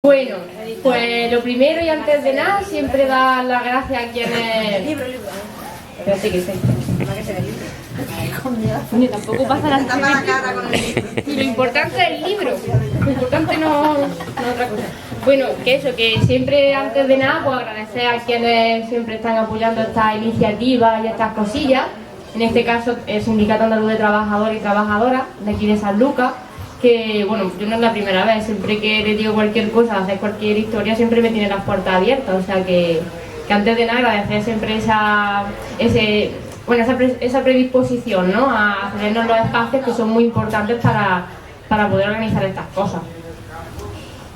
Bueno, pues lo primero y antes de nada, siempre dar las gracias a quienes... Espérate que se... Coño, tampoco pasa la cara con el libro. Y lo importante es el libro, lo importante no otra cosa. Bueno, que eso, que siempre antes de nada, pues agradecer a quienes siempre están apoyando estas iniciativas y estas cosillas. En este caso, el Sindicato Andaluz de Trabajadores y Trabajadoras, de aquí de San Lucas, que bueno, yo no es la primera vez, siempre que les digo cualquier cosa, hacer cualquier historia, siempre me tiene las puertas abiertas, o sea que antes de nada agradecer siempre esa predisposición, ¿no?, a cedernos los espacios que son muy importantes para poder organizar estas cosas.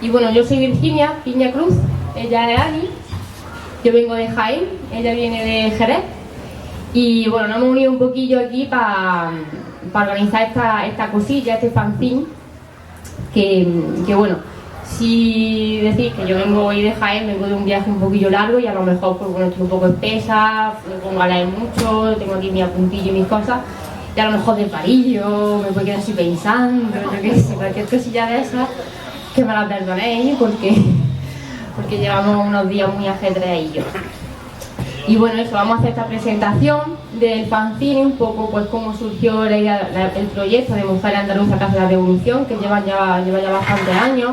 Y bueno, yo soy Virginia Piña Cruz, ella es Ani, yo vengo de Jaén, ella viene de Jerez, y bueno, nos hemos unido un poquillo aquí para organizar esta cosilla, este fanzine, que bueno, si decís que yo vengo hoy de Jaén, vengo de un viaje un poquillo largo y a lo mejor pues bueno, estoy un poco espesa, me pongo a leer mucho, tengo aquí mi apuntillo y mis cosas, y a lo mejor de parillo, me puedo quedar así pensando, yo qué sé, cualquier cosilla de esas, que me la perdonéis porque llevamos unos días muy ajetreadillos. Y bueno, eso, vamos a hacer esta presentación del fanzine, un poco pues cómo surgió la idea, el proyecto de Mujeres Andaluzas que hace la revolución, que lleva ya bastantes años,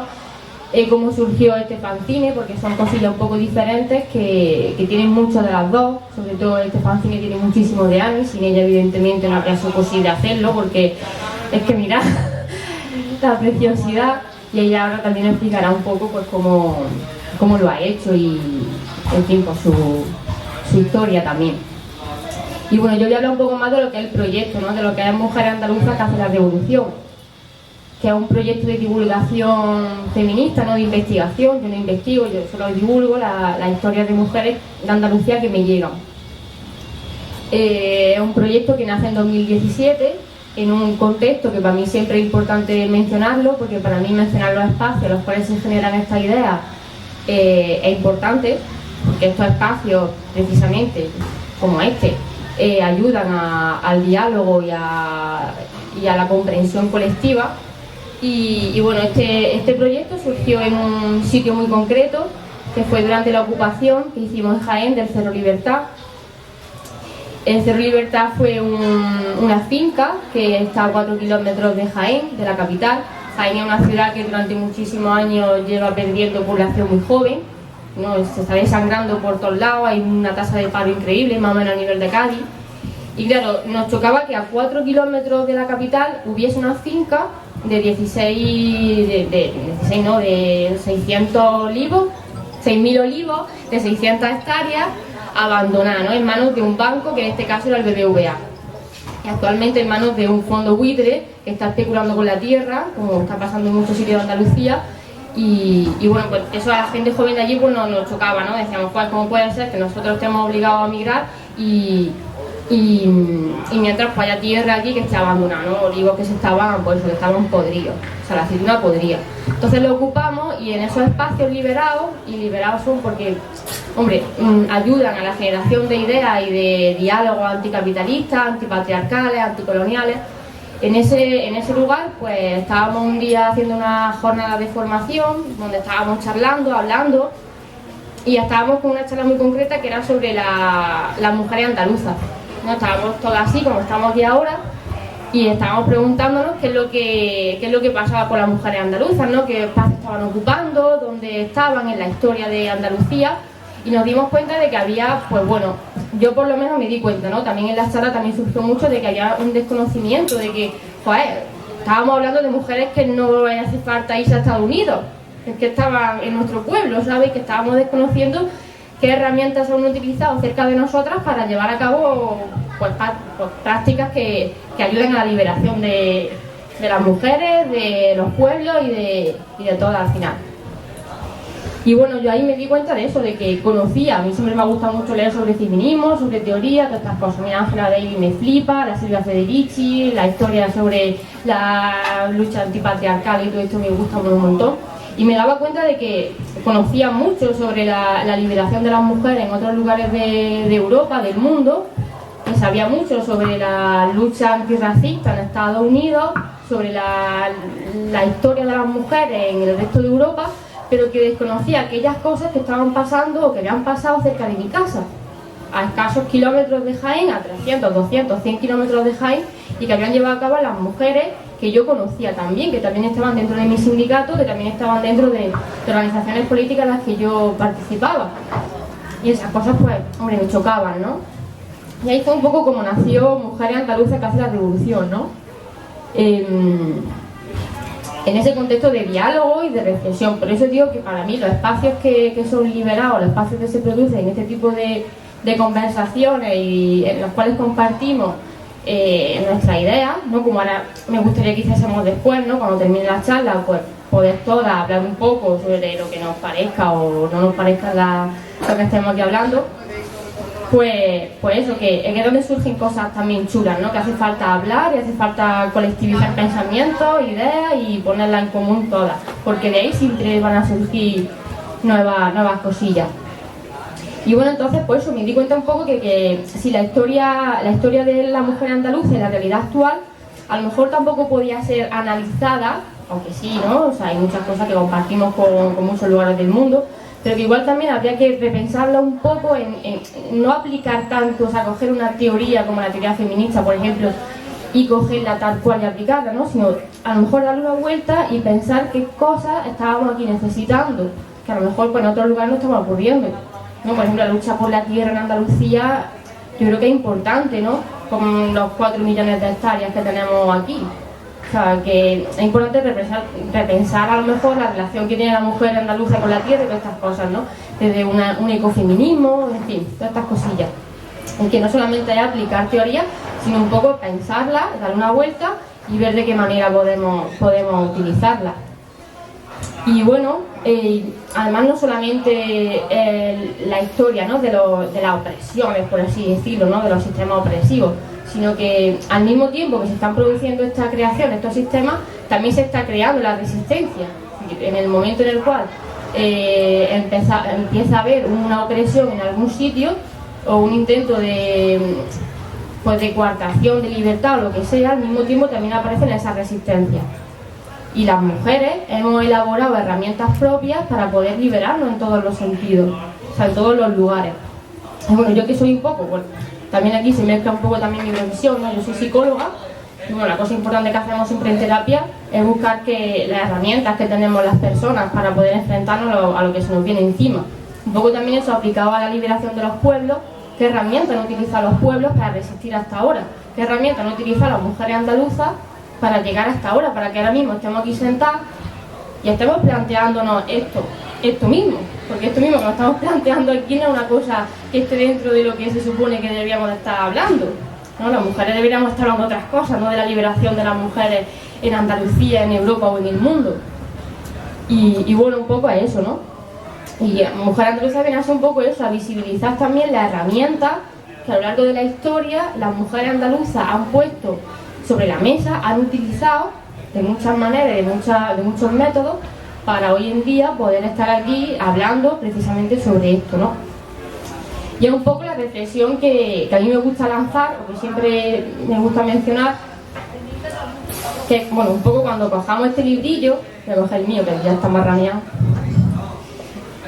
cómo surgió este fanzine, porque son cosillas un poco diferentes que tienen mucho de las dos, sobre todo este fanzine tiene muchísimo de Ani, sin ella evidentemente no habría sido posible hacerlo, porque es que mirad la preciosidad, y ella ahora también explicará un poco pues cómo lo ha hecho y en fin, pues su historia también. Y bueno, yo voy a hablar un poco más de lo que es el proyecto, ¿no?, de lo que es Mujeres Andaluzas que hace la revolución, que es un proyecto de divulgación feminista, no de investigación. Yo no investigo, yo solo divulgo las historias de mujeres de Andalucía que me llegan. Es un proyecto que nace en 2017 en un contexto que para mí siempre es importante mencionarlo, porque para mí mencionar los espacios en los cuales se generan estas ideas es importante, porque estos espacios, precisamente como este, ayudan al diálogo y a la comprensión colectiva. Y bueno, este proyecto surgió en un sitio muy concreto, que fue durante la ocupación que hicimos en Jaén del Cerro Libertad. El Cerro Libertad fue una finca que está a 4 kilómetros de Jaén, de la capital. Jaén es una ciudad que durante muchísimos años lleva perdiendo población muy joven, ¿no? Se está desangrando por todos lados, hay una tasa de paro increíble, más o menos a nivel de Cádiz. Y claro, nos chocaba que a 4 kilómetros de la capital hubiese una finca de 600 olivos, 6.000 olivos, de 600 hectáreas, abandonada, ¿no?, en manos de un banco, que en este caso era el BBVA, y actualmente en manos de un fondo buitre que está especulando con la tierra, como está pasando en muchos sitios de Andalucía. Y bueno, pues eso a la gente joven de allí pues nos chocaba, ¿no? Decíamos, pues ¿cómo puede ser que nosotros estemos obligados a migrar y mientras pues haya tierra aquí que esté abandonada, ¿no? Olivos que estaban podridos, o sea, la aceituna podrida. Entonces lo ocupamos y en esos espacios liberados son porque, hombre, ayudan a la generación de ideas y de diálogos anticapitalistas, antipatriarcales, anticoloniales. En ese lugar pues estábamos un día haciendo una jornada de formación donde estábamos charlando, hablando, y estábamos con una charla muy concreta que era sobre las mujeres andaluzas, ¿no? Estábamos todas así como estamos aquí ahora y estábamos preguntándonos qué es lo que pasaba con las mujeres andaluzas, ¿no?, qué espacios estaban ocupando, dónde estaban en la historia de Andalucía, y nos dimos cuenta de que había, pues bueno, yo por lo menos me di cuenta, ¿no?, también en la charla también surgió mucho de que había un desconocimiento, de que, joder, estábamos hablando de mujeres que no hace falta irse a Estados Unidos, es que estaban en nuestro pueblo, ¿sabes?, que estábamos desconociendo qué herramientas han utilizado cerca de nosotras para llevar a cabo pues prácticas que ayuden a la liberación de las mujeres, de los pueblos y de todas al final. Y bueno, yo ahí me di cuenta de eso, de que conocía, a mí siempre me ha gustado mucho leer sobre feminismo, sobre teoría, todas estas cosas. Mira, Ángela Davis me flipa, la Silvia Federici, la historia sobre la lucha antipatriarcal y todo esto me gusta un montón. Y me daba cuenta de que conocía mucho sobre la liberación de las mujeres en otros lugares de Europa, del mundo, que sabía mucho sobre la lucha antirracista en Estados Unidos, sobre la historia de las mujeres en el resto de Europa, pero que desconocía aquellas cosas que estaban pasando o que habían pasado cerca de mi casa, a escasos kilómetros de Jaén, a 300, 200, 100 kilómetros de Jaén, y que habían llevado a cabo las mujeres que yo conocía también, que también estaban dentro de mi sindicato, que también estaban dentro de organizaciones políticas en las que yo participaba. Y esas cosas, pues, hombre, me chocaban, ¿no? Y ahí fue un poco como nació Mujeres Andaluzas que hace la revolución, ¿no? En ese contexto de diálogo y de reflexión. Por eso digo que para mí los espacios que son liberados, los espacios que se producen en este tipo de conversaciones y en los cuales compartimos nuestras ideas, ¿no? Como ahora me gustaría que hiciésemos después, ¿no? Cuando termine la charla, pues poder todas hablar un poco sobre lo que nos parezca o no nos parezca lo que estemos aquí hablando. Pues eso, que es donde surgen cosas también chulas, ¿no? Que hace falta hablar y hace falta colectivizar pensamientos, ideas y ponerlas en común todas, porque de ahí siempre van a surgir nuevas cosillas. Y bueno, entonces pues eso, me di cuenta un poco que si la historia de la mujer andaluza en la realidad actual a lo mejor tampoco podía ser analizada, aunque sí, ¿no? O sea, hay muchas cosas que compartimos con muchos lugares del mundo, pero que igual también habría que repensarla un poco en no aplicar tanto, o sea, coger una teoría como la teoría feminista, por ejemplo, y cogerla tal cual y aplicarla, ¿no? Sino a lo mejor darle una vuelta y pensar qué cosas estábamos aquí necesitando, que a lo mejor pues, en otros lugares no estamos ocurriendo, ¿no? Por ejemplo, la lucha por la tierra en Andalucía, yo creo que es importante, ¿no? Con los 4 millones de hectáreas que tenemos aquí. O sea, que es importante repensar a lo mejor la relación que tiene la mujer andaluza con la tierra y todas estas cosas, ¿no? Desde un ecofeminismo, en fin, todas estas cosillas. En que no solamente es aplicar teoría, sino un poco pensarla, darle una vuelta y ver de qué manera podemos utilizarla. Y bueno, además no solamente la historia, ¿no? de las opresiones, por así decirlo, ¿no? De los sistemas opresivos, sino que al mismo tiempo que se están produciendo esta creación, estos sistemas, también se está creando la resistencia. En el momento en el cual empieza a haber una opresión en algún sitio o un intento de coartación de libertad o lo que sea, al mismo tiempo también aparecen esas resistencias. Y las mujeres hemos elaborado herramientas propias para poder liberarnos en todos los sentidos, o sea, en todos los lugares. Y bueno, yo que soy un poco, pues, también aquí se mezcla un poco también mi profesión, ¿no? Yo soy psicóloga, y bueno, la cosa importante que hacemos siempre en terapia es buscar que las herramientas que tenemos las personas para poder enfrentarnos a lo que se nos viene encima. Un poco también eso aplicado a la liberación de los pueblos, qué herramientas han utilizado los pueblos para resistir hasta ahora, qué herramientas han utilizado las mujeres andaluzas para llegar hasta ahora, para que ahora mismo estemos aquí sentados y estemos planteándonos esto mismo, porque esto mismo que nos estamos planteando aquí no es una cosa que esté dentro de lo que se supone que deberíamos de estar hablando, ¿no? Las mujeres deberíamos estar hablando de otras cosas, no de la liberación de las mujeres en Andalucía, en Europa o en el mundo. Y bueno, un poco a eso, ¿no? Y Mujer Andaluza viene a ser un poco eso, a visibilizar también las herramientas que a lo largo de la historia las mujeres andaluzas han puesto sobre la mesa, han utilizado de muchas maneras, de muchos métodos, para hoy en día poder estar aquí hablando precisamente sobre esto, ¿no? Y es un poco la reflexión que a mí me gusta lanzar, porque siempre me gusta mencionar, que bueno, un poco cuando cojamos este librillo, voy a coger el mío que ya está más raneado,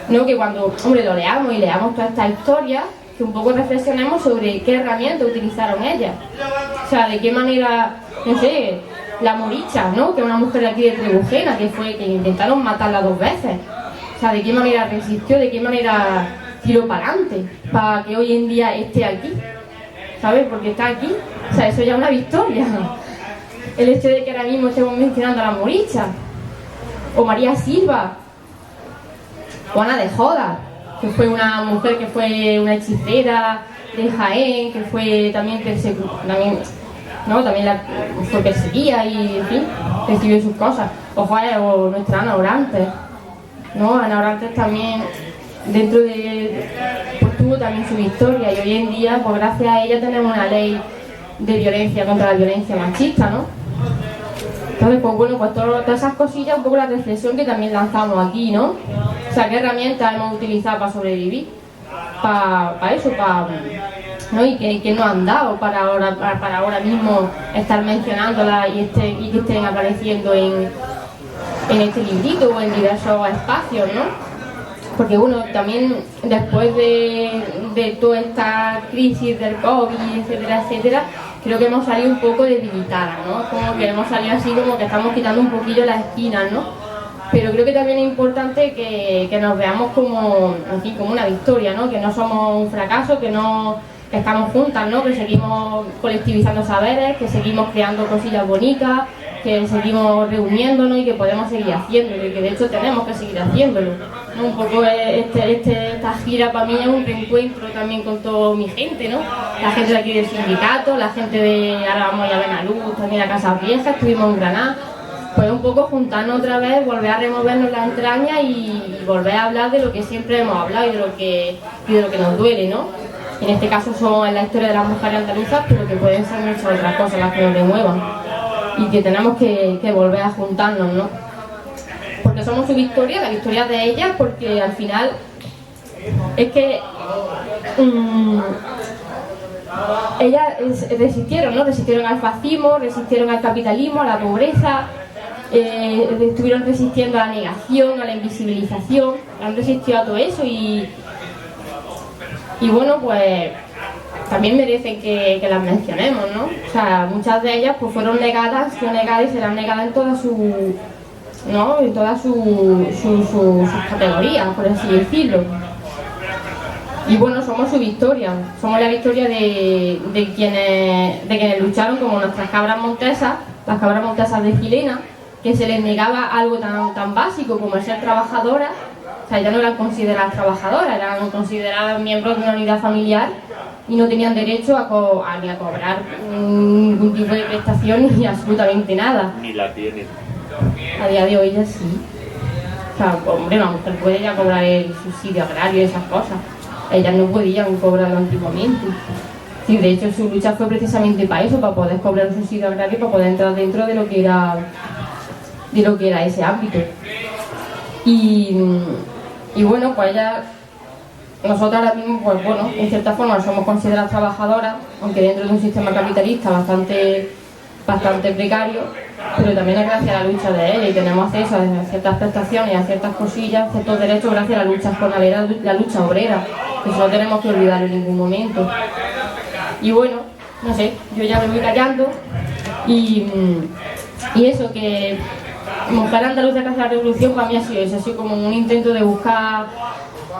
¿no? Que cuando, hombre, lo leamos y leamos toda esta historia, que un poco reflexionemos sobre qué herramientas utilizaron ellas. O sea, de qué manera, no sé, la Moricha, ¿no? Que es una mujer de aquí de Trebujena, que intentaron matarla 2 veces. O sea, de qué manera resistió, de qué manera tiró para adelante, para que hoy en día esté aquí. ¿Sabes? Porque está aquí. O sea, eso ya es una victoria. El hecho de que ahora mismo estemos mencionando a la Moricha. O María Silva. O Ana de Joda, que fue una mujer que fue una hechicera de Jaén, que fue también fue perseguida y, en fin, recibió sus cosas. O nuestra Ana Orantes, ¿no? Ana Orantes también, pues tuvo también su historia y hoy en día, pues gracias a ella tenemos una ley de violencia contra la violencia machista, ¿no? Entonces, pues bueno, pues todas esas cosillas, un poco la reflexión que también lanzamos aquí, ¿no? O sea, ¿qué herramientas hemos utilizado para sobrevivir? Para eso, ¿no? Y que nos han dado para ahora mismo estar mencionándolas y que estén apareciendo en este librito o en diversos espacios, ¿no? Porque bueno, también después de toda esta crisis del COVID, etcétera, etcétera, creo que hemos salido un poco debilitadas, ¿no? Como que hemos salido así como que estamos quitando un poquillo las esquinas, ¿no? Pero creo que también es importante que nos veamos como, en fin, como una victoria, ¿no? Que no somos un fracaso, que estamos juntas, ¿no? Que seguimos colectivizando saberes, que seguimos creando cosillas bonitas, que seguimos reuniéndonos y que podemos seguir haciéndolo y que de hecho tenemos que seguir haciéndolo, ¿no? Un poco esta gira para mí es un reencuentro también con toda mi gente, ¿no? La gente de aquí del sindicato, la gente de, ahora vamos a Benaluz, también a Casas Viejas, estuvimos en Granada, pues un poco juntarnos otra vez, volver a removernos las entrañas y volver a hablar de lo que siempre hemos hablado y de lo que nos duele, ¿no? En este caso son la historia de las mujeres andaluzas, pero que pueden ser muchas otras cosas las que nos remuevan y que tenemos que volver a juntarnos, ¿no? Porque somos su victoria, la victoria de ellas, porque al final es que ellas resistieron, ¿no? Resistieron al fascismo, resistieron al capitalismo, a la pobreza, estuvieron resistiendo a la negación, a la invisibilización, han resistido a todo eso y bueno, pues también merecen que las mencionemos, ¿no? O sea, muchas de ellas pues fueron negadas y serán negadas en todas sus categorías, por así decirlo. Y bueno, somos su victoria, somos la victoria de quienes lucharon como nuestras cabras montesas, las cabras montesas de Xilena, que se les negaba algo tan básico como el ser trabajadoras. O sea, ya no eran consideradas trabajadoras, eran consideradas miembros de una unidad familiar y no tenían derecho ni a cobrar ningún tipo de prestación ni absolutamente nada. Ni la tienen. A día de hoy ya sí. O sea, hombre, una mujer puede ya cobrar el subsidio agrario y esas cosas. Ellas no podían cobrarlo antiguamente. Y de hecho su lucha fue precisamente para eso, para poder cobrar un subsidio agrario y para poder entrar dentro de lo que era ese ámbito. Y bueno, pues nosotras ahora mismo, pues bueno, en cierta forma somos consideradas trabajadoras, aunque dentro de un sistema capitalista bastante precario, pero también es gracias a la lucha de ella y tenemos acceso a ciertas prestaciones, a ciertas cosillas, a ciertos derechos gracias a la lucha jornalera, la lucha obrera, que eso no tenemos que olvidar en ningún momento. Y bueno, no sé, yo ya me voy callando y eso que Mujer Andaluza que hace la revolución para mí ha sido eso, ha sido como un intento de buscar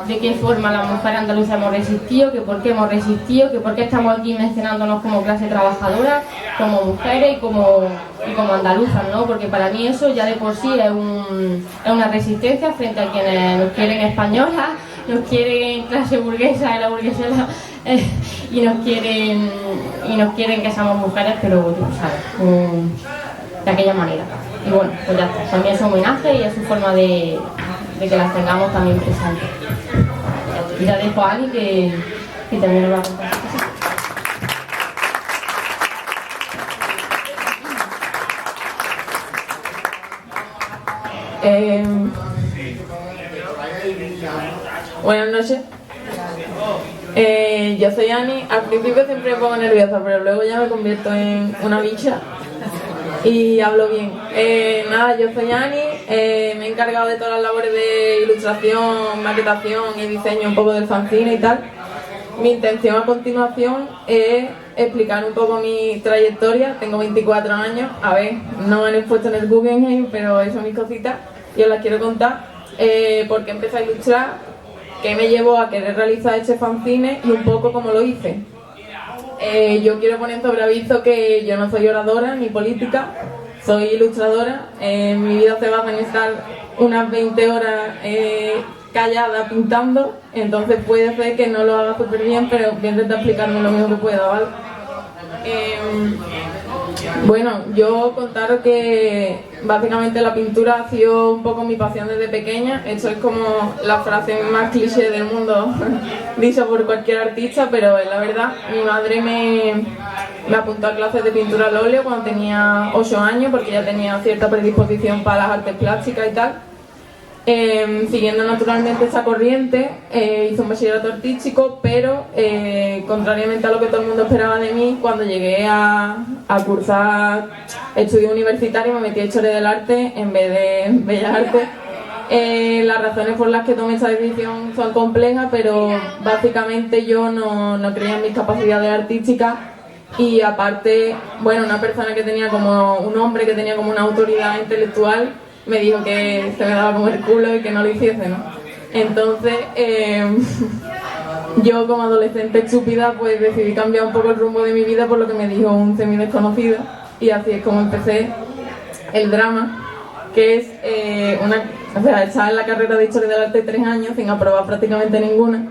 de qué forma las mujeres andaluzas hemos resistido, que por qué hemos resistido, que por qué estamos aquí mencionándonos como clase trabajadora, como mujeres y como andaluzas, ¿no? Porque para mí eso ya de por sí es una resistencia frente a quienes nos quieren españolas, nos quieren clase burguesa de la burguesía y nos quieren que seamos mujeres, pero ¿sabes? De aquella manera. Y bueno, pues ya está. También es un homenaje y es su forma de que las tengamos también presentes. Y ya dejo a Ani que también nos va a contar. Buenas noches. Yo soy Ani. Al principio siempre me pongo nerviosa, pero luego ya me convierto en una bicha y hablo bien. Nada, yo soy Ani, me he encargado de todas las labores de ilustración, maquetación y diseño un poco del fanzine y tal. Mi intención a continuación es explicar un poco mi trayectoria. Tengo 24 años, a ver, no me han puesto en el Guggenheim, pero eso son mis cositas y os las quiero contar. Por qué empecé a ilustrar, qué me llevó a querer realizar este fanzine y un poco cómo lo hice. Yo quiero poner sobre aviso que yo no soy oradora ni política, soy ilustradora. Mi vida se basa en estar unas 20 horas callada pintando, entonces puede ser que no lo haga súper bien, pero voy a intentar explicarme lo mejor que pueda, ¿vale? Bueno, yo contaros que básicamente la pintura ha sido un poco mi pasión desde pequeña. Esto es como la frase más cliché del mundo dicha por cualquier artista, pero es la verdad. Mi madre me apuntó a clases de pintura al óleo cuando tenía 8 años, porque ya tenía cierta predisposición para las artes plásticas y tal. Siguiendo naturalmente esa corriente, hice un bachillerato artístico, pero contrariamente a lo que todo el mundo esperaba de mí, cuando llegué a cursar estudios universitarios me metí en Historia del Arte en vez de Bellas Artes. Las razones por las que tomé esa decisión son complejas, pero básicamente yo no creía en mis capacidades artísticas y aparte, bueno, una persona que tenía como un hombre que tenía como una autoridad intelectual me dijo que se me daba como el culo y que no lo hiciese, ¿no? Entonces, yo como adolescente estúpida pues decidí cambiar un poco el rumbo de mi vida por lo que me dijo un semi desconocido y así es como empecé el drama, que es estaba en la carrera de Historia del Arte 3 años sin aprobar prácticamente ninguna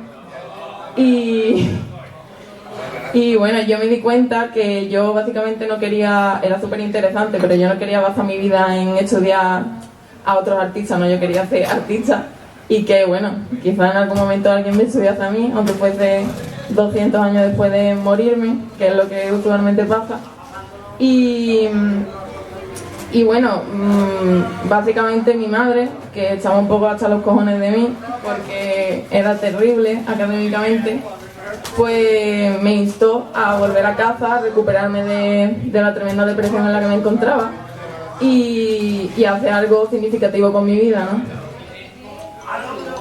y bueno, yo me di cuenta que yo básicamente no quería, era súper interesante, pero yo no quería basar mi vida en estudiar a otros artistas, no, yo quería ser artista y que bueno, quizá en algún momento alguien me estudiase a mí, aunque fuese 200 años después de morirme, que es lo que usualmente pasa. Y bueno, básicamente mi madre, que estaba un poco hasta los cojones de mí, porque era terrible académicamente, pues me instó a volver a casa, a recuperarme de la tremenda depresión en la que me encontraba y hacer algo significativo con mi vida, ¿no?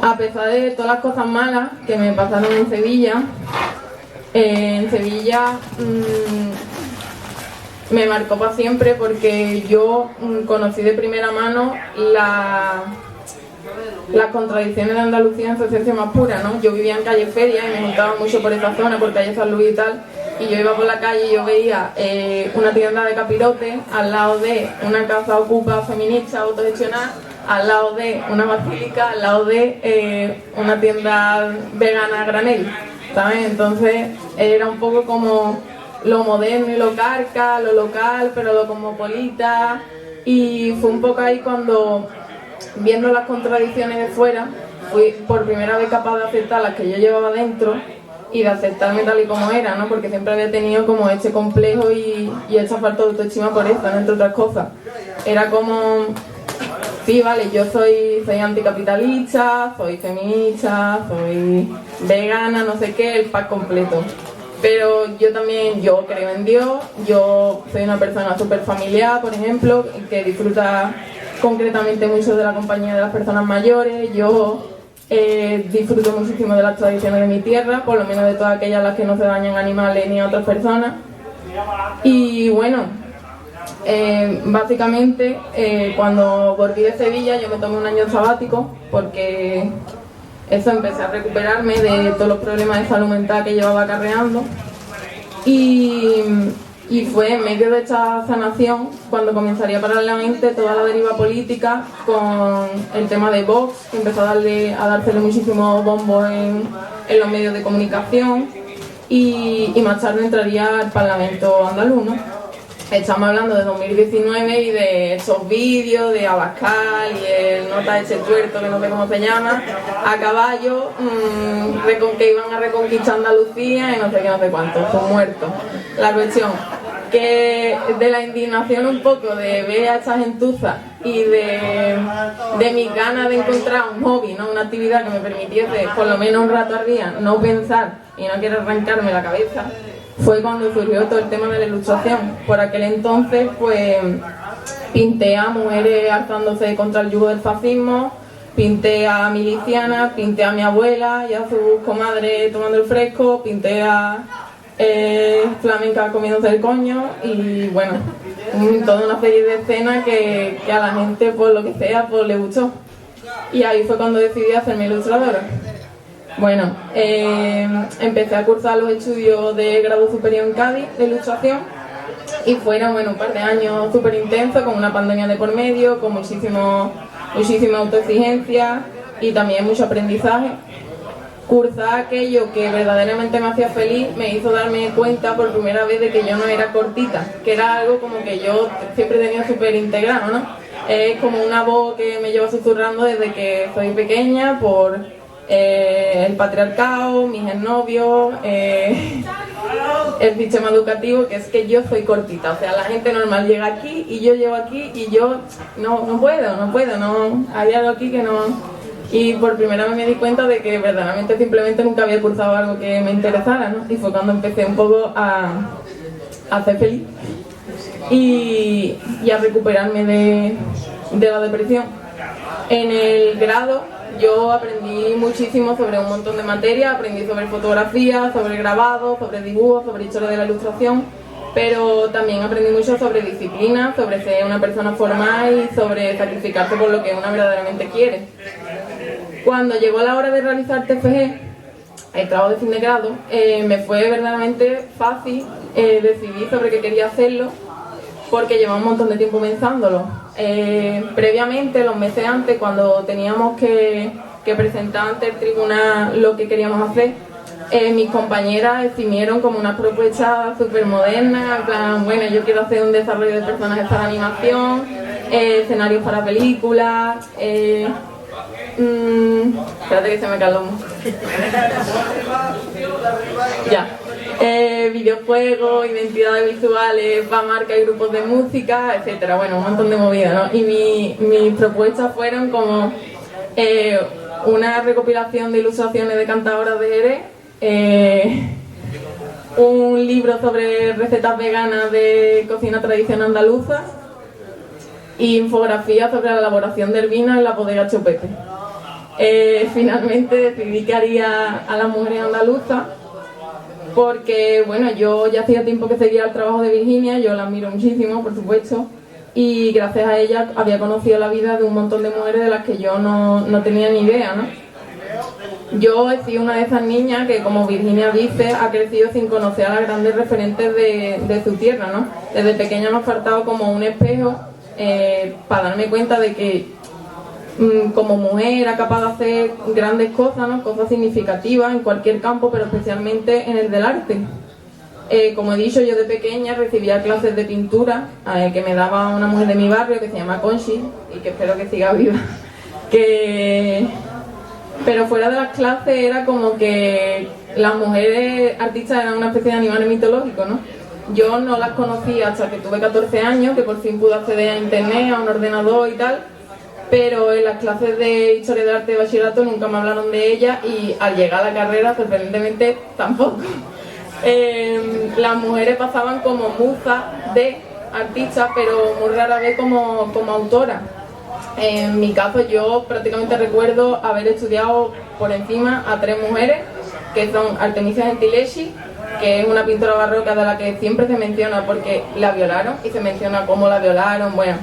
A pesar de todas las cosas malas que me pasaron en Sevilla, me marcó para siempre porque yo conocí de primera mano las contradicciones de Andalucía en su esencia más pura, ¿no? Yo vivía en calle Feria y me juntaba mucho por esa zona, por calle San Luis y tal, y yo iba por la calle y yo veía una tienda de capirotes al lado de una casa ocupa feminista autogestionada, al lado de una basílica, al lado de una tienda vegana a granel, ¿sabes? Entonces era un poco como lo moderno y lo carca, lo local, pero lo cosmopolita, y fue un poco ahí cuando, viendo las contradicciones de fuera, fui por primera vez capaz de aceptar las que yo llevaba dentro y de aceptarme tal y como era, ¿no? Porque siempre había tenido como este complejo y esta falta de autoestima por eso, ¿no? Entre otras cosas. Era como, sí, vale, yo soy anticapitalista, soy feminista, soy vegana, no sé qué, el pack completo. Pero yo creo en Dios, yo soy una persona súper familiar, por ejemplo, que disfruta concretamente mucho de la compañía de las personas mayores. Yo disfruto muchísimo de las tradiciones de mi tierra, por lo menos de todas aquellas las que no se dañan a animales ni a otras personas. Y bueno, básicamente cuando volví de Sevilla yo me tomé un año sabático porque eso, empecé a recuperarme de todos los problemas de salud mental que llevaba acarreando y fue en medio de esta sanación cuando comenzaría paralelamente toda la deriva política con el tema de Vox, que empezó a dársele muchísimo bombo en los medios de comunicación y más tarde entraría al Parlamento andaluz, ¿no? Estamos hablando de 2019 y de esos vídeos de Abascal y el nota ese tuerto que no sé cómo se llama, a caballo, que iban a reconquistar Andalucía y no sé qué, no sé cuánto, son muertos. La cuestión que de la indignación un poco de ver a esta gentuza y de mis ganas de encontrar un hobby, ¿no? Una actividad que me permitiese por lo menos un rato al día no pensar y no quiero arrancarme la cabeza, fue cuando surgió todo el tema de la ilustración. Por aquel entonces pues pinté a mujeres alzándose contra el yugo del fascismo, pinté a milicianas, pinté a mi abuela y a sus comadres tomando el fresco, pinté a flamenca comiéndose el coño y bueno, toda una serie de escenas que a la gente por lo que sea pues le gustó. Y ahí fue cuando decidí hacerme ilustradora. Bueno, empecé a cursar los estudios de grado superior en Cádiz de ilustración y fueron un par de años súper intensos, con una pandemia de por medio, con muchísima autoexigencia y también mucho aprendizaje. Cursar aquello que verdaderamente me hacía feliz me hizo darme cuenta por primera vez de que yo no era cortita, que era algo como que yo siempre tenía súper integrado, ¿no? Es como una voz que me lleva susurrando desde que soy pequeña por el patriarcado, mis exnovios, el sistema educativo, que es que yo soy cortita, o sea, la gente normal llega aquí y yo llego aquí y yo no puedo, hay algo aquí que no... Y por primera vez me di cuenta de que verdaderamente simplemente nunca había cursado algo que me interesara, ¿no? Y fue cuando empecé un poco a ser feliz y a recuperarme de la depresión. En el grado yo aprendí muchísimo sobre un montón de materias, aprendí sobre fotografía, sobre grabado, sobre dibujo, sobre historia de la ilustración, pero también aprendí mucho sobre disciplina, sobre ser una persona formal y sobre sacrificarse por lo que uno verdaderamente quiere. Cuando llegó la hora de realizar TFG, el trabajo de fin de grado, me fue verdaderamente fácil decidir sobre qué quería hacerlo, porque llevaba un montón de tiempo pensándolo. Previamente, los meses antes, cuando teníamos que presentar ante el tribunal lo que queríamos hacer, mis compañeras estimieron como una propuesta súper moderna, en plan, bueno, yo quiero hacer un desarrollo de personajes para animación, escenarios para películas, espérate que se me caló. Ya. Videojuegos, identidades visuales, para marcas y grupos de música, etcétera. Bueno, un montón de movidas, ¿no? Y mis propuestas fueron como una recopilación de ilustraciones de cantadoras de Jerez, un libro sobre recetas veganas de cocina tradicional andaluza y infografías sobre la elaboración del vino en la bodega Chopete. Finalmente decidí que haría a las mujeres andaluzas porque, bueno, yo ya hacía tiempo que seguía el trabajo de Virginia, yo la admiro muchísimo, por supuesto, y gracias a ella había conocido la vida de un montón de mujeres de las que yo no tenía ni idea, ¿no? Yo he sido una de esas niñas que, como Virginia dice, ha crecido sin conocer a las grandes referentes de su tierra, ¿no? Desde pequeña me ha faltado como un espejo para darme cuenta de que como mujer era capaz de hacer grandes cosas, ¿no? Cosas significativas en cualquier campo, pero especialmente en el del arte. Como he dicho, yo de pequeña recibía clases de pintura que me daba una mujer de mi barrio que se llama Conchi y que espero que siga viva. Pero fuera de las clases era como que las mujeres artistas eran una especie de animales mitológicos, ¿no? Yo no las conocí hasta que tuve 14 años, que por fin pude acceder a internet, a un ordenador y tal, pero en las clases de Historia del Arte de Bachillerato nunca me hablaron de ella y al llegar a la carrera, sorprendentemente, tampoco. Las mujeres pasaban como musas de artistas, pero muy rara vez como autoras. En mi caso, yo prácticamente recuerdo haber estudiado por encima a 3 mujeres, que son Artemisia Gentileschi, que es una pintora barroca de la que siempre se menciona porque la violaron y se menciona cómo la violaron. Bueno,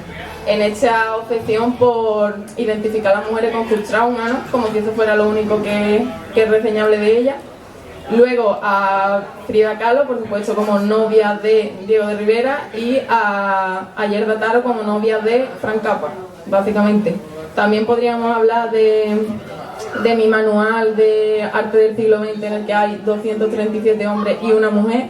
en esta obsesión por identificar a las mujeres con sus traumas, ¿no? Como si eso fuera lo único que es reseñable de ella. Luego a Frida Kahlo, por supuesto, como novia de Diego de Rivera, y a Yerda Taro como novia de Frank Capra, básicamente. También podríamos hablar de mi manual de arte del siglo XX, en el que hay 237 hombres y una mujer.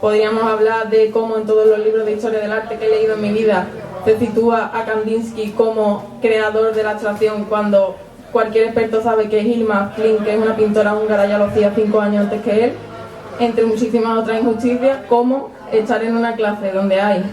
Podríamos hablar de cómo en todos los libros de historia del arte que he leído en mi vida se sitúa a Kandinsky como creador de la abstracción, cuando cualquier experto sabe que Hilma Flynn, que es una pintora húngara, ya lo hacía 5 años antes que él, entre muchísimas otras injusticias, como estar en una clase donde hay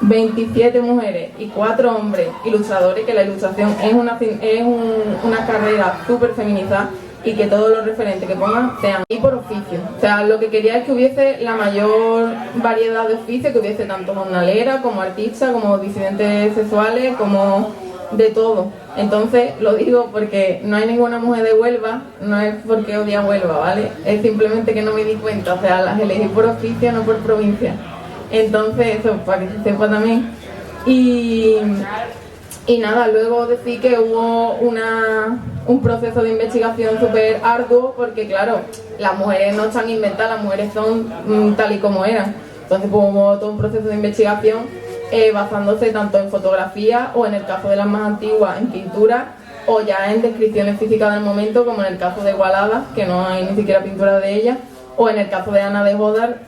27 mujeres y 4 hombres ilustradores, que la ilustración es una carrera súper feminizada, y que todos los referentes que pongan sean y por oficio. O sea, lo que quería es que hubiese la mayor variedad de oficios, que hubiese tanto jornalera como artistas, como disidentes sexuales, como de todo. Entonces, lo digo porque no hay ninguna mujer de Huelva, no es porque odia Huelva, ¿vale? Es simplemente que no me di cuenta, o sea, las elegí por oficio, no por provincia. Entonces, eso, para que se sepa también. Y nada, luego decir que hubo un proceso de investigación súper arduo, porque claro, las mujeres no están inventadas, las mujeres son tal y como eran. Entonces pues, hubo todo un proceso de investigación basándose tanto en fotografía, o en el caso de las más antiguas en pintura, o ya en descripciones físicas del momento, como en el caso de Gualada, que no hay ni siquiera pintura de ella, o en el caso de Ana de Bodar,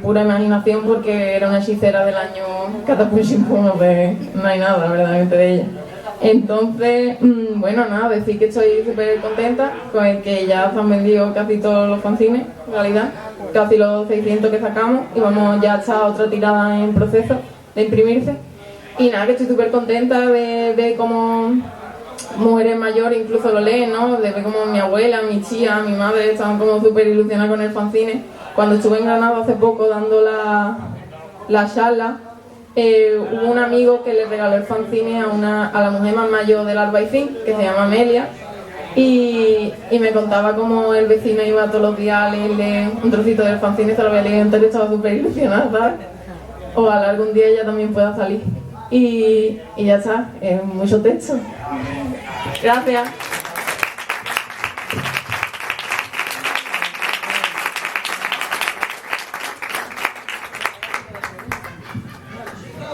pura imaginación, porque era una hechicera del año Catapuchín, no hay nada verdaderamente de ella. Entonces, bueno, nada, decir que estoy súper contenta con el que ya se han vendido casi todos los fanzines, en realidad, casi los 600 que sacamos, y vamos, ya está otra tirada en proceso de imprimirse. Y nada, que estoy súper contenta de ver cómo mujeres mayores incluso lo leen, ¿no? De ver cómo mi abuela, mi tía, mi madre estaban como súper ilusionadas con el fanzine. Cuando estuve en Granada hace poco dando la charla, hubo un amigo que le regaló el fanzine a la mujer más mayor del Albaicín, que se llama Amelia, y me contaba cómo el vecino iba todos los días a leerle un trocito del fanzine, se lo había leído entero y estaba súper ilusionada, ¿sabes? Ojalá algún día ella también pueda salir. Y ya está, mucho texto. Gracias.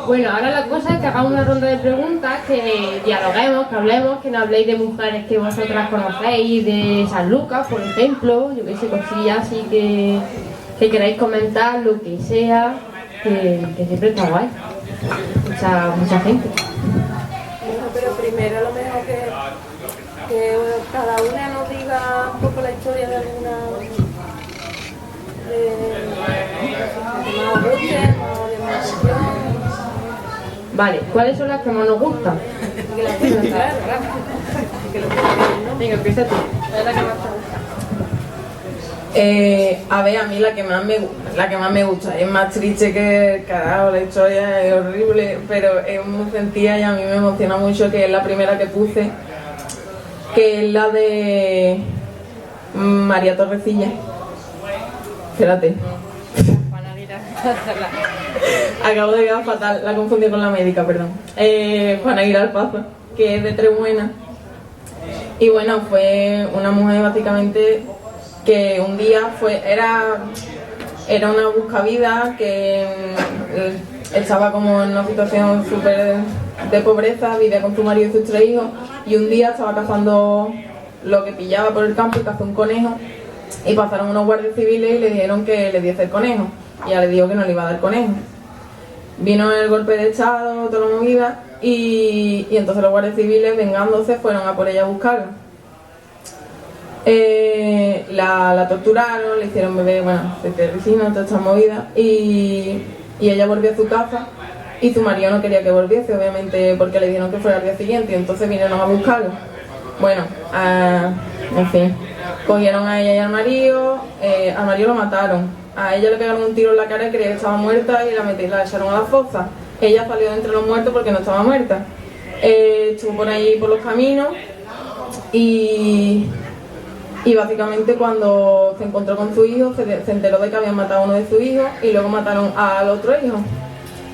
Bueno, ahora la cosa es que hagamos una ronda de preguntas, que dialoguemos, que hablemos, que nos habléis de mujeres que vosotras conocéis, de San Lucas, por ejemplo, yo que sé, cosillas así que queráis comentar, lo que sea, que siempre está guay. Mucha gente. Bueno, pero primero a lo mejor que cada una nos diga un poco la historia de alguna que más os guste, más de más emoción. Vale, ¿cuáles son las que más nos gustan? Que la tengan claro, Venga, empieza tú. ¿no? Es la que más te gusta. A ver, a mí la que más me gusta, es más triste que carajo, la historia es horrible, pero es muy sentida y a mí me emociona mucho, que es la primera que puse, que es la de María Torrecilla. Espérate. Acabo de quedar fatal, la confundí con la médica, perdón. Juana Aguilar Pazo, que es de Trebuena. Y bueno, fue una mujer básicamente que un día era una buscavida que estaba como en una situación súper de pobreza, vivía con su marido y sus 3 hijos, y un día estaba cazando lo que pillaba por el campo y cazó un conejo, y pasaron unos guardias civiles y le dijeron que le diese el conejo, y ella le dijo que no le iba a dar conejo. Vino el golpe de estado, toda la movida, y entonces los guardias civiles, vengándose, fueron a por ella a buscarla. La torturaron, le hicieron beber, bueno, cetericina, toda esta movida, y ella volvió a su casa, y su marido no quería que volviese, obviamente, porque le dijeron que fuera al día siguiente, y entonces vinieron a buscarla. Bueno, en fin, cogieron a ella y al marido lo mataron, a ella le pegaron un tiro en la cara y creía que estaba muerta y la echaron a la fosa. Ella salió de entre los muertos porque no estaba muerta. Estuvo por ahí por los caminos y básicamente cuando se encontró con su hijo se enteró de que habían matado a uno de sus hijos y luego mataron al otro hijo.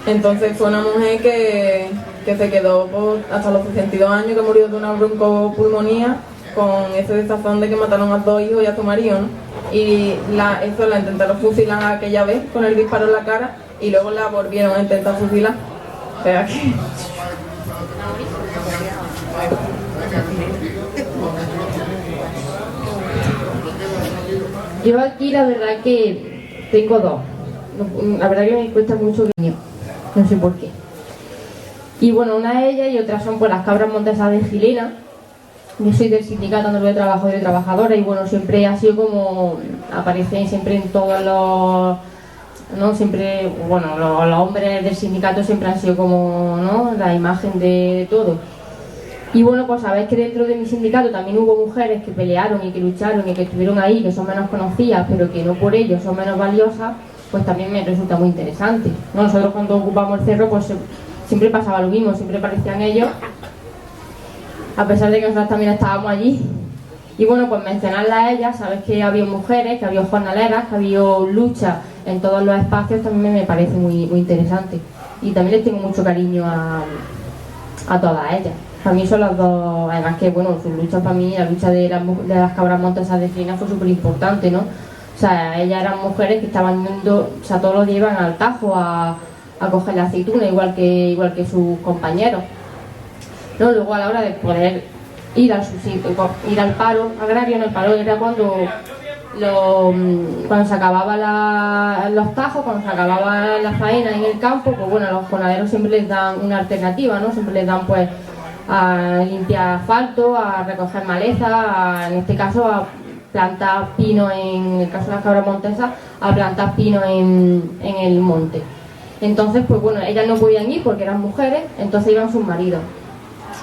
Entonces fue una mujer que se quedó hasta los 62 años, que murió de una broncopulmonía con ese desazón de que mataron a 2 hijos y a su marido, ¿no? Y la intentaron fusilar aquella vez con el disparo en la cara y luego la volvieron a intentar fusilar. O sea que... Yo aquí la verdad que tengo 2. La verdad que me cuesta mucho que no sé por qué. Y bueno, una de ellas y otras son pues las cabras montesas de Gilena. Yo soy del sindicato donde de trabajo y de trabajadora y bueno, siempre ha sido como aparecen siempre en todos los, ¿no? Siempre, bueno, los hombres del sindicato siempre han sido como, ¿no? La imagen de todo. Y bueno, pues sabéis que dentro de mi sindicato también hubo mujeres que pelearon y que lucharon y que estuvieron ahí, que son menos conocidas, pero que no por ello son menos valiosas, pues también me resulta muy interesante, ¿no? Nosotros cuando ocupamos el cerro, pues siempre pasaba lo mismo, siempre aparecían ellos, a pesar de que nosotros también estábamos allí. Y bueno, pues mencionarlas a ellas, sabes que había mujeres, que había jornaleras, que había lucha en todos los espacios, también me parece muy, muy interesante. Y también les tengo mucho cariño a todas ellas. Para mí son las dos, además que bueno, sus luchas para mí, la lucha de las cabras montesas de Gilena fue súper importante, ¿no? O sea, ellas eran mujeres que estaban yendo, o sea, todos los días iban al Tajo a coger la aceituna, igual que sus compañeros. ¿No? Luego a la hora de poder ir al paro agrario, en el paro era cuando se acababan los tajos, cuando se acababa la faena en el campo, pues bueno, a los jornaleros siempre les dan una alternativa, ¿no? Siempre les dan pues a limpiar asfalto, a recoger maleza, en este caso a plantar pino, en el caso de las cabras montesas, a plantar pino en el monte. Entonces, pues bueno, ellas no podían ir porque eran mujeres, entonces iban sus maridos.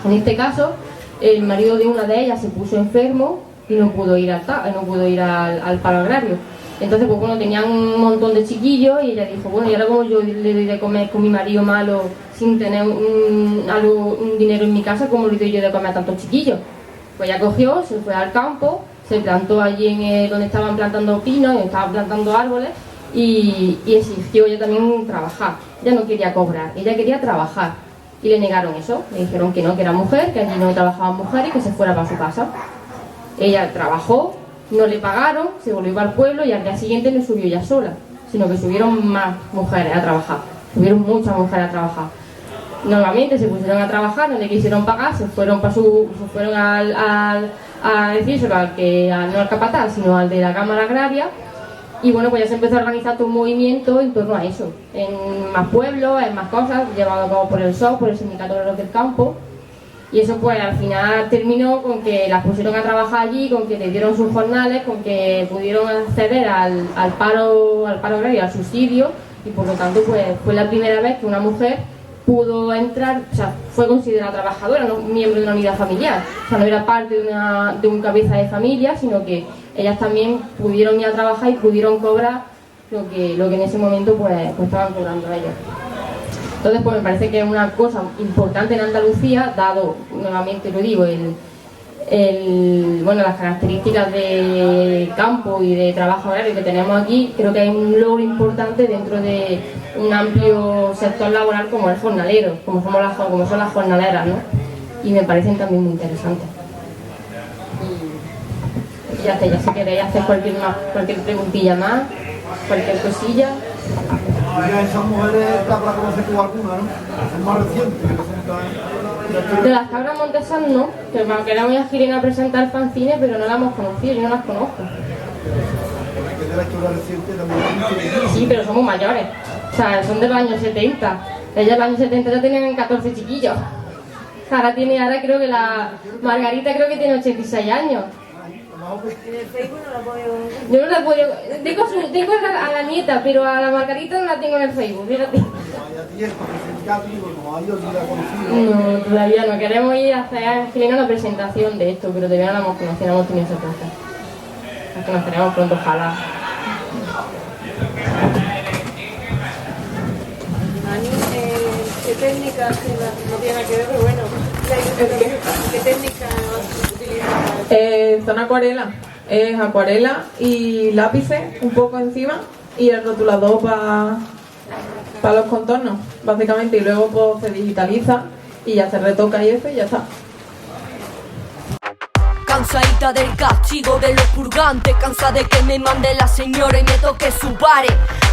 En este caso, el marido de una de ellas se puso enfermo y no pudo ir al paro agrario. Entonces, pues bueno, tenían un montón de chiquillos y ella dijo, bueno, y ahora como yo le doy de comer con mi marido malo sin tener un dinero en mi casa, ¿cómo le doy yo de comer a tantos chiquillos? Pues ella cogió, se fue al campo, se plantó allí donde estaban plantando pinos, estaban plantando árboles y exigió ella también trabajar. Ella no quería cobrar, ella quería trabajar y le negaron eso. Le dijeron que no, que era mujer, que allí no trabajaban mujeres y que se fuera para su casa. Ella trabajó, no le pagaron, se volvió al pueblo y al día siguiente no subió ella sola, sino que subieron más mujeres a trabajar, subieron muchas mujeres a trabajar. Normalmente se pusieron a trabajar, no le quisieron pagar, se fueron a decírselo no al capataz, sino al de la Cámara Agraria. Y bueno, pues ya se empezó a organizar todo un movimiento en torno a eso, en más pueblos, en más cosas, llevado a cabo por el SOC, por el Sindicato de los del Campo. Y eso pues al final terminó con que las pusieron a trabajar allí, con que le dieron sus jornales, con que pudieron acceder al paro agrario, al subsidio, y por lo tanto pues fue la primera vez que una mujer pudo entrar, o sea, fue considerada trabajadora, no miembro de una unidad familiar, o sea, no era parte de un cabeza de familia, sino que ellas también pudieron ir a trabajar y pudieron cobrar lo que en ese momento pues estaban cobrando ellos. Entonces, pues me parece que es una cosa importante en Andalucía, dado, nuevamente lo digo, las características de campo y de trabajo agrario que tenemos aquí. Creo que hay un logro importante dentro de un amplio sector laboral como el jornalero, como son las jornaleras, ¿no? Y me parecen también muy interesantes. Y ya si queréis hacer cualquier preguntilla más, cualquier cosilla. Esas mujeres cabras conoces tú alguna, ¿no? Son más recientes. De las cabras montesas no, que aunque era muy ágil a presentar fanzines, pero no las hemos conocido, yo no las conozco. Que de la historia reciente también. Sí, pero somos mayores, o sea, son de los años 70. Ellas en los años 70 ya tenían 14 chiquillos. Ahora creo que la Margarita tiene 86 años. En el Facebook no la puedo... Yo no la puedo... Tengo a la nieta, pero a la Margarita no la tengo en el Facebook, fíjate. No, todavía no. Queremos ir a hacer una presentación de esto, pero todavía no la hemos conocido, no hemos tenido esa plaza. Nos conoceremos pronto, ojalá. Mani, ¿qué técnica, no tiene nada que ver, pero bueno, qué técnica utilizas? Son acuarela. Es acuarela y lápices un poco encima y el rotulador para los contornos, básicamente, y luego pues se digitaliza y ya se retoca y eso y ya está. Cansadita del castigo de los purgantes, cansa de que me mande la señora y me toque su pare.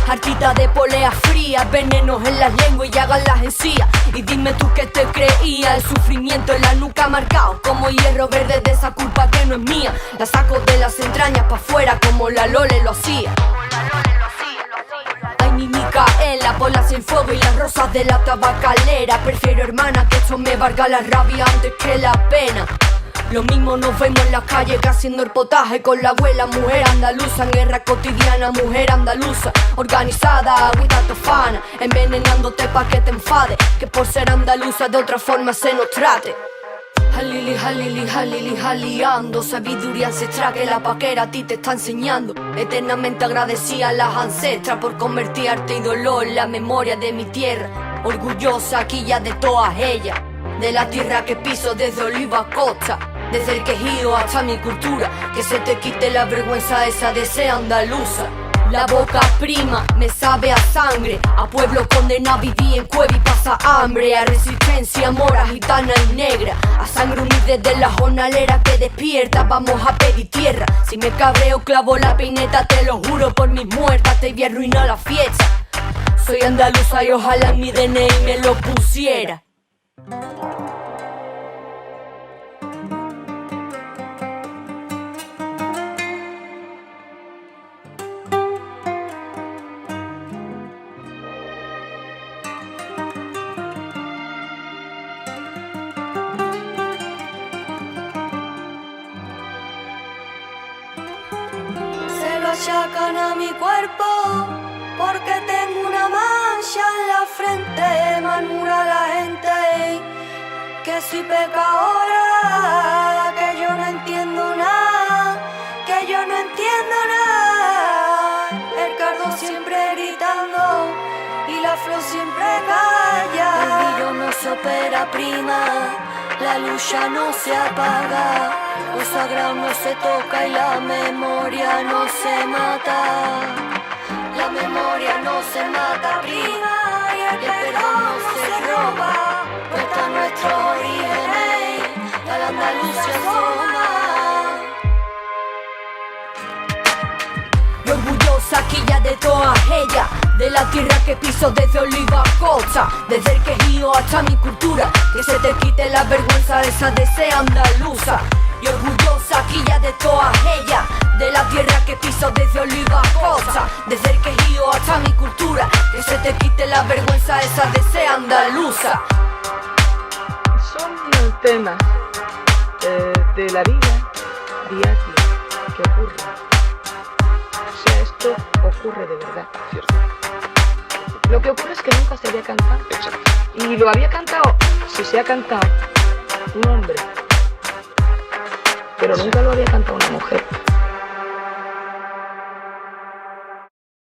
Hartita de poleas frías, venenos en las lenguas y hagan las encías. Y dime tú que te creía, el sufrimiento en la nuca marcado como hierro verde de esa culpa que no es mía. La saco de las entrañas pa' afuera como la Lole lo hacía. Ay, mi Micaela, ponlas en fuego y las rosas de la tabacalera. Prefiero, hermana, que esto me valga la rabia antes que la pena. Lo mismo nos vemos en la calle que haciendo el potaje con la abuela. Mujer andaluza en guerra cotidiana, mujer andaluza organizada, agüita tofana, envenenándote pa' que te enfade, que por ser andaluza de otra forma se nos trate. Jalili, jalili, jalili, jaliando, sabiduría ancestral que la paquera a ti te está enseñando. Eternamente agradecida a las ancestras por convertir arte y dolor en la memoria de mi tierra. Orgullosa aquí ya de todas ellas, de la tierra que piso desde Oliva a Costa, desde el quejido hasta mi cultura, que se te quite la vergüenza esa de ser andaluza. La boca prima me sabe a sangre, a pueblo condenado viví en cueva y pasa hambre, a resistencia mora, gitana y negra, a sangre unida desde la jornalera que despierta, vamos a pedir tierra. Si me cabreo clavo la peineta, te lo juro por mis muertas, te voy a arruinar la fiesta. Soy andaluza y ojalá en mi DNI me lo pusiera. achacan a mi cuerpo porque tengo una mancha en la frente. Murmura la gente que soy pecadora, que yo no entiendo nada, que yo no entiendo nada. El cardo siempre gritando y la flor siempre calla. El brillo no se opera, prima, la luz ya no se apaga. Lo sagrado no se toca y la memoria no se mata. La memoria no se mata, prima, y el perdón no se roba. Cuenta nuestros orígenes, la Andalucía asoma. Y orgullosa quilla de todas ellas, de la tierra que piso desde Oliva a Costa, desde el quejío hasta mi cultura, que se te quite la vergüenza esa de ser andaluza. Y orgullosa quilla de todas ellas, de la tierra que piso desde Oliva a Costa, desde el quejío hasta mi cultura, que se te quite la vergüenza esa de ser andaluza. Son temas de la vida diaria que ocurren. O sea, esto ocurre de verdad, ¿cierto? Lo que ocurre es que nunca se había cantado. Exacto. Y lo había cantado, si se ha cantado, un hombre, pero nunca lo había cantado una mujer.